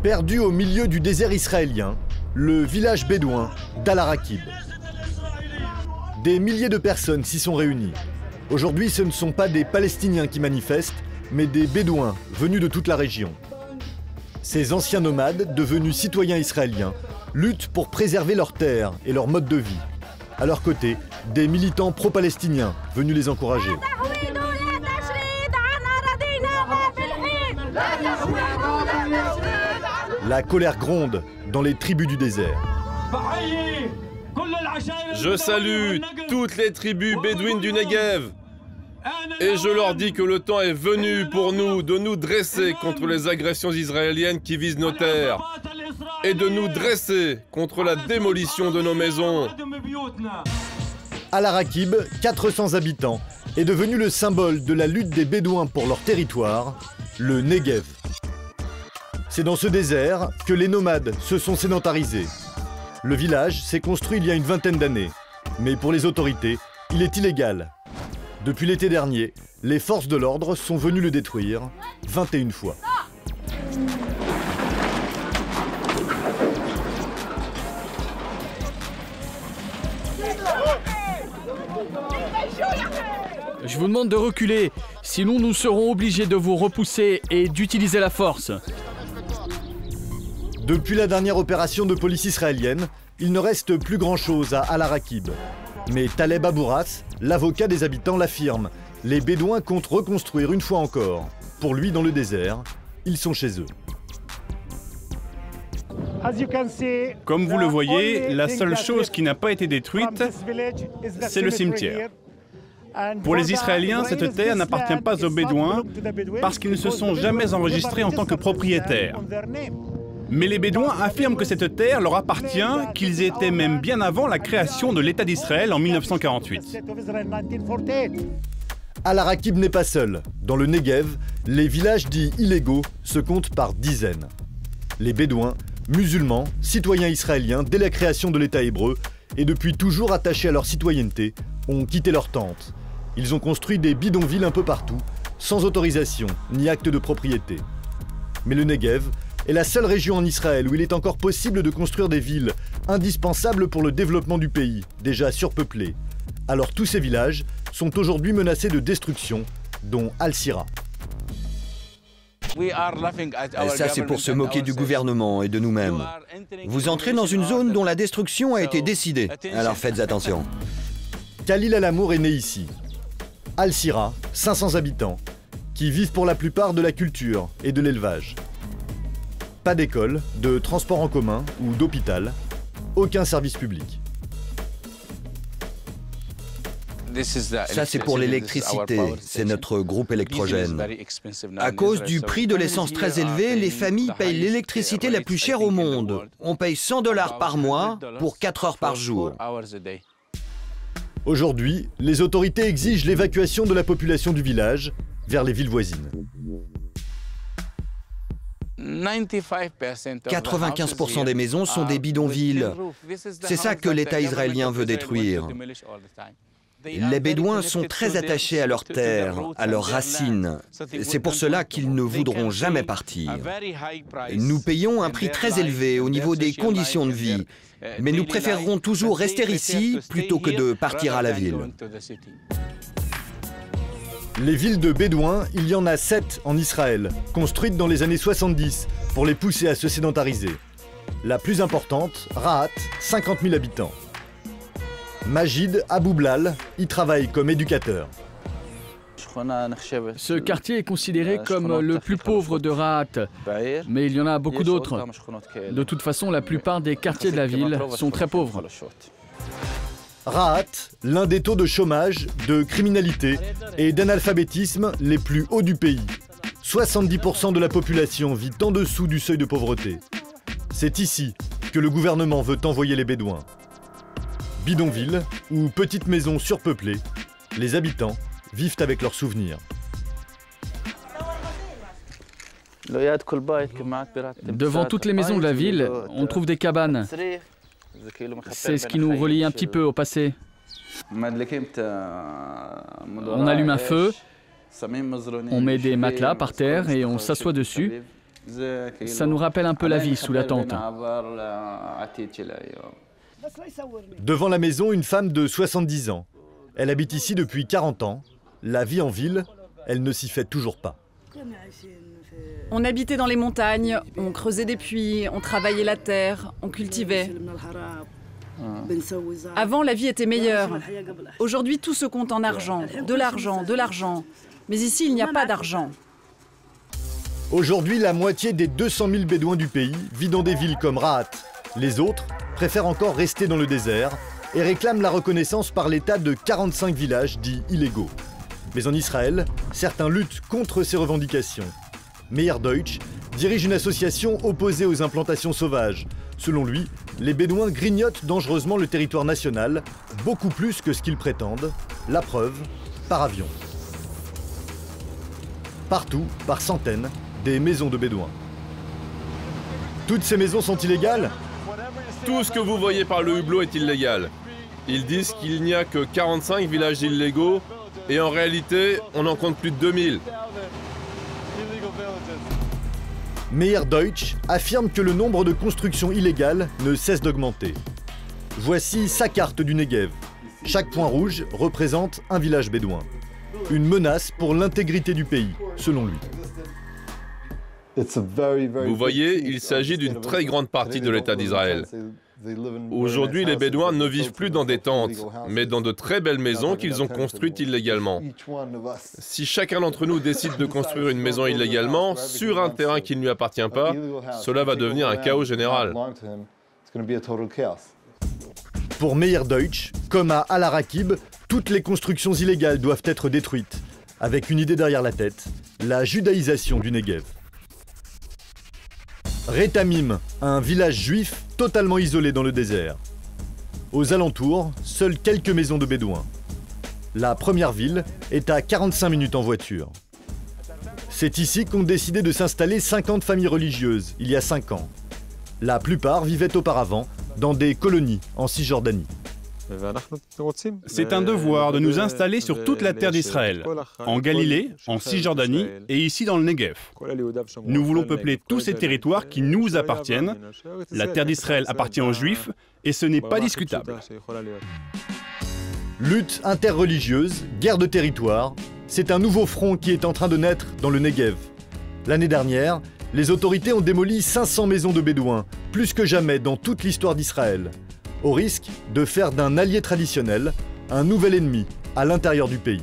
Perdu au milieu du désert israélien, le village bédouin d'Al-Araqib. Des milliers de personnes s'y sont réunies. Aujourd'hui, ce ne sont pas des Palestiniens qui manifestent, mais des Bédouins venus de toute la région. Ces anciens nomades, devenus citoyens israéliens, luttent pour préserver leurs terres et leur mode de vie. À leur côté, des militants pro-palestiniens venus les encourager. La colère gronde dans les tribus du désert. Je salue toutes les tribus bédouines du Negev et je leur dis que le temps est venu pour nous de nous dresser contre les agressions israéliennes qui visent nos terres et de nous dresser contre la démolition de nos maisons. Al-Araqib, 400 habitants, est devenu le symbole de la lutte des Bédouins pour leur territoire, le Negev. C'est dans ce désert que les nomades se sont sédentarisés. Le village s'est construit il y a une vingtaine d'années, mais pour les autorités, il est illégal. Depuis l'été dernier, les forces de l'ordre sont venues le détruire 21 fois. Je vous demande de reculer, sinon nous serons obligés de vous repousser et d'utiliser la force. Depuis la dernière opération de police israélienne, il ne reste plus grand-chose à Al-Araqib. Mais Taleb Abouras, l'avocat des habitants, l'affirme. Les Bédouins comptent reconstruire une fois encore. Pour lui, dans le désert, ils sont chez eux. Comme vous le voyez, la seule chose qui n'a pas été détruite, c'est le cimetière. Pour les Israéliens, cette terre n'appartient pas aux Bédouins parce qu'ils ne se sont jamais enregistrés en tant que propriétaires. Mais les Bédouins affirment que cette terre leur appartient, qu'ils étaient même bien avant la création de l'État d'Israël en 1948. Al-Araqib n'est pas seul. Dans le Negev, les villages dits illégaux se comptent par dizaines. Les Bédouins, musulmans, citoyens israéliens dès la création de l'État hébreu et depuis toujours attachés à leur citoyenneté, ont quitté leurs tentes. Ils ont construit des bidonvilles un peu partout, sans autorisation ni acte de propriété. Mais le Negev est la seule région en Israël où il est encore possible de construire des villes indispensables pour le développement du pays, déjà surpeuplé. Alors tous ces villages sont aujourd'hui menacés de destruction, dont Al-Sira. Ça, c'est pour se moquer du gouvernement et de nous-mêmes. Vous entrez dans une zone dont la destruction a été décidée, alors faites attention. Khalil Al-Amour est né ici. Al-Sira, 500 habitants, qui vivent pour la plupart de la culture et de l'élevage. Pas d'école, de transport en commun ou d'hôpital, aucun service public. Ça, c'est pour l'électricité, c'est notre groupe électrogène. À cause du prix de l'essence très élevé, les familles payent l'électricité la plus chère au monde. On paye $100 par mois pour 4 heures par jour. Aujourd'hui, les autorités exigent l'évacuation de la population du village vers les villes voisines. 95% des maisons sont des bidonvilles. C'est ça que l'État israélien veut détruire. Les Bédouins sont très attachés à leurs terres, à leurs racines. C'est pour cela qu'ils ne voudront jamais partir. Nous payons un prix très élevé au niveau des conditions de vie, mais nous préférerons toujours rester ici plutôt que de partir à la ville. Les villes de Bédouins, il y en a 7 en Israël, construites dans les années 70 pour les pousser à se sédentariser. La plus importante, Rahat, 50 000 habitants. Majid Aboublal y travaille comme éducateur. Ce quartier est considéré comme le plus pauvre de Rahat, mais il y en a beaucoup d'autres. De toute façon, la plupart des quartiers de la ville sont très pauvres. Rahat, l'un des taux de chômage, de criminalité et d'analphabétisme les plus hauts du pays. 70% de la population vit en dessous du seuil de pauvreté. C'est ici que le gouvernement veut envoyer les Bédouins. Bidonvilles ou petites maisons surpeuplées, les habitants vivent avec leurs souvenirs. Devant toutes les maisons de la ville, on trouve des cabanes. C'est ce qui nous relie un petit peu au passé. On allume un feu, on met des matelas par terre et on s'assoit dessus. Ça nous rappelle un peu la vie sous la tente. Devant la maison, une femme de 70 ans. Elle habite ici depuis 40 ans. La vie en ville, elle ne s'y fait toujours pas. On habitait dans les montagnes, on creusait des puits, on travaillait la terre, on cultivait. Avant, la vie était meilleure. Aujourd'hui, tout se compte en argent, de l'argent, de l'argent. Mais ici, il n'y a pas d'argent. Aujourd'hui, la moitié des 200 000 bédouins du pays vit dans des villes comme Rahat. Les autres préfèrent encore rester dans le désert et réclament la reconnaissance par l'État de 45 villages dits illégaux. Mais en Israël, certains luttent contre ces revendications. Meir Deutsch dirige une association opposée aux implantations sauvages. Selon lui, les Bédouins grignotent dangereusement le territoire national, beaucoup plus que ce qu'ils prétendent. La preuve, par avion. Partout, par centaines, des maisons de Bédouins. Toutes ces maisons sont illégales ? Tout ce que vous voyez par le hublot est illégal. Ils disent qu'il n'y a que 45 villages illégaux et en réalité, on en compte plus de 2000. Meir Deutsch affirme que le nombre de constructions illégales ne cesse d'augmenter. Voici sa carte du Negev. Chaque point rouge représente un village bédouin. Une menace pour l'intégrité du pays, selon lui. Vous voyez, il s'agit d'une très grande partie de l'État d'Israël. Aujourd'hui, les Bédouins ne vivent plus dans des tentes, mais dans de très belles maisons qu'ils ont construites illégalement. Si chacun d'entre nous décide de construire une maison illégalement, sur un terrain qui ne lui appartient pas, cela va devenir un chaos général. Pour Meir Deutsch, comme à Al-Araqib, toutes les constructions illégales doivent être détruites, avec une idée derrière la tête, la judaïsation du Negev. Rétamim, un village juif totalement isolé dans le désert. Aux alentours, seules quelques maisons de bédouins. La première ville est à 45 minutes en voiture. C'est ici qu'ont décidé de s'installer 50 familles religieuses, il y a 5 ans. La plupart vivaient auparavant dans des colonies en Cisjordanie. C'est un devoir de nous installer sur toute la terre d'Israël, en Galilée, en Cisjordanie et ici dans le Negev. Nous voulons peupler tous ces territoires qui nous appartiennent. La terre d'Israël appartient aux Juifs et ce n'est pas discutable. Lutte interreligieuse, guerre de territoire, c'est un nouveau front qui est en train de naître dans le Negev. L'année dernière, les autorités ont démoli 500 maisons de bédouins, plus que jamais dans toute l'histoire d'Israël, au risque de faire d'un allié traditionnel un nouvel ennemi à l'intérieur du pays.